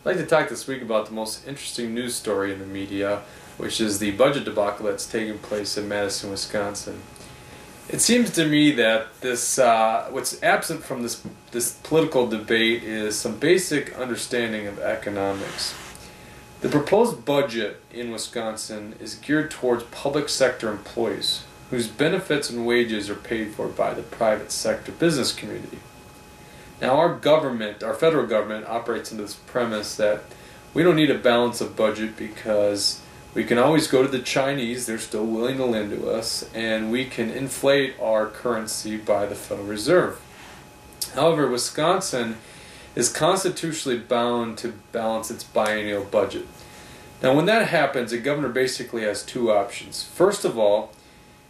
I'd like to talk this week about the most interesting news story in the media, which is the budget debacle that's taking place in Madison, Wisconsin. It seems to me that this what's absent from this political debate is some basic understanding of economics. The proposed budget in Wisconsin is geared towards public sector employees whose benefits and wages are paid for by the private sector business community. Now our federal government operates under this premise that we don't need a balance of budget because we can always go to the Chinese, they're still willing to lend to us, and we can inflate our currency by the Federal Reserve. However, Wisconsin is constitutionally bound to balance its biennial budget. Now when that happens, the governor basically has two options. First of all,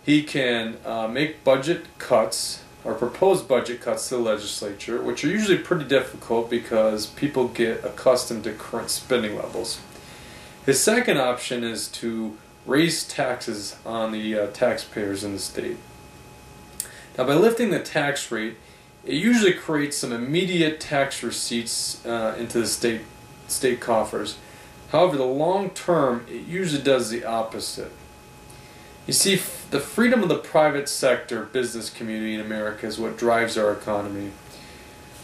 he can make budget cuts or propose budget cuts to the legislature, which are usually pretty difficult because people get accustomed to current spending levels. His second option is to raise taxes on the taxpayers in the state. Now by lifting the tax rate, it usually creates some immediate tax receipts into the state coffers. However, the long term, it usually does the opposite. You see, the freedom of the private sector business community in America is what drives our economy.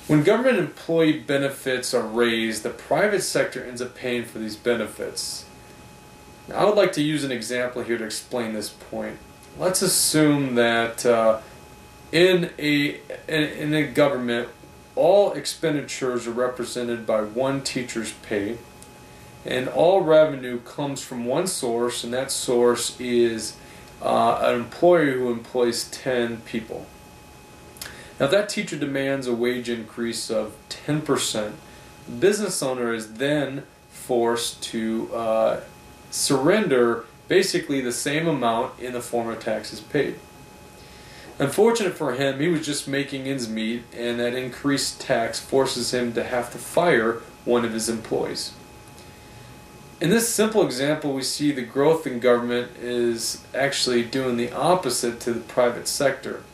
When government employee benefits are raised, the private sector ends up paying for these benefits. Now, I would like to use an example here to explain this point. Let's assume that in a government, all expenditures are represented by one teacher's pay, and all revenue comes from one source, and that source is an employer who employs 10 people. Now if that teacher demands a wage increase of 10%, the business owner is then forced to surrender basically the same amount in the form of taxes paid. Unfortunate for him, he was just making ends meet, and that increased tax forces him to have to fire one of his employees. In this simple example, we see the growth in government is actually doing the opposite to the private sector.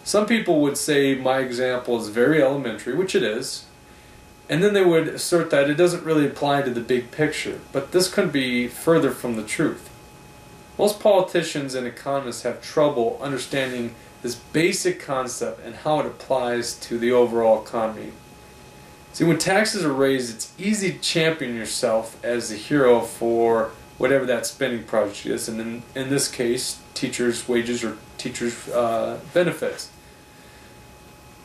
Some people would say my example is very elementary, which it is, and then they would assert that it doesn't really apply to the big picture, but this couldn't be further from the truth. Most politicians and economists have trouble understanding this basic concept and how it applies to the overall economy. See, when taxes are raised, it's easy to champion yourself as the hero for whatever that spending project is, and in this case, teachers' wages or teachers' benefits.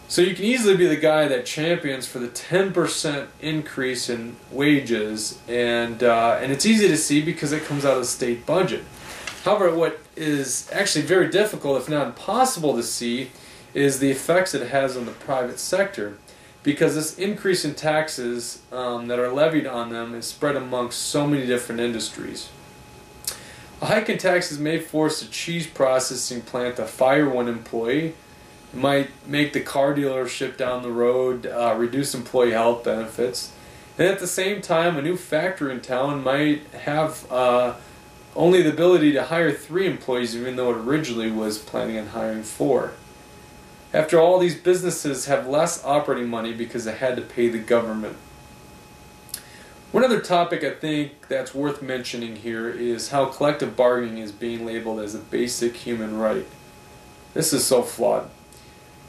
So you can easily be the guy that champions for the 10% increase in wages, and it's easy to see because it comes out of the state budget. However, what is actually very difficult, if not impossible to see, is the effects it has on the private sector, because this increase in taxes that are levied on them is spread amongst so many different industries. A hike in taxes may force a cheese processing plant to fire one employee. It might make the car dealership down the road reduce employee health benefits. And at the same time, a new factory in town might have only the ability to hire 3 employees, even though it originally was planning on hiring 4. After all, these businesses have less operating money because they had to pay the government. One other topic I think that's worth mentioning here is how collective bargaining is being labeled as a basic human right. This is so flawed.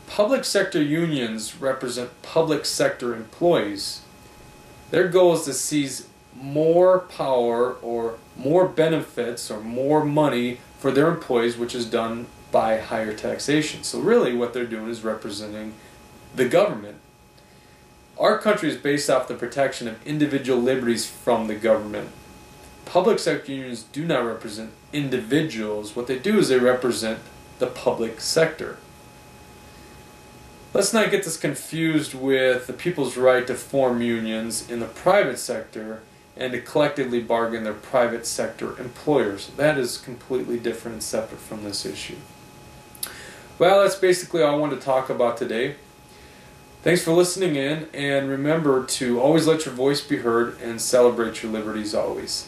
Public sector unions represent public sector employees. Their goal is to seize more power or more benefits or more money for their employees, which is done by higher taxation. So really what they're doing is representing the government. Our country is based off the protection of individual liberties from the government. Public sector unions do not represent individuals. What they do is they represent the public sector. Let's not get this confused with the people's right to form unions in the private sector and to collectively bargain their private sector employers. That is completely different and separate from this issue. Well, that's basically all I wanted to talk about today. Thanks for listening in, and remember to always let your voice be heard and celebrate your liberties always.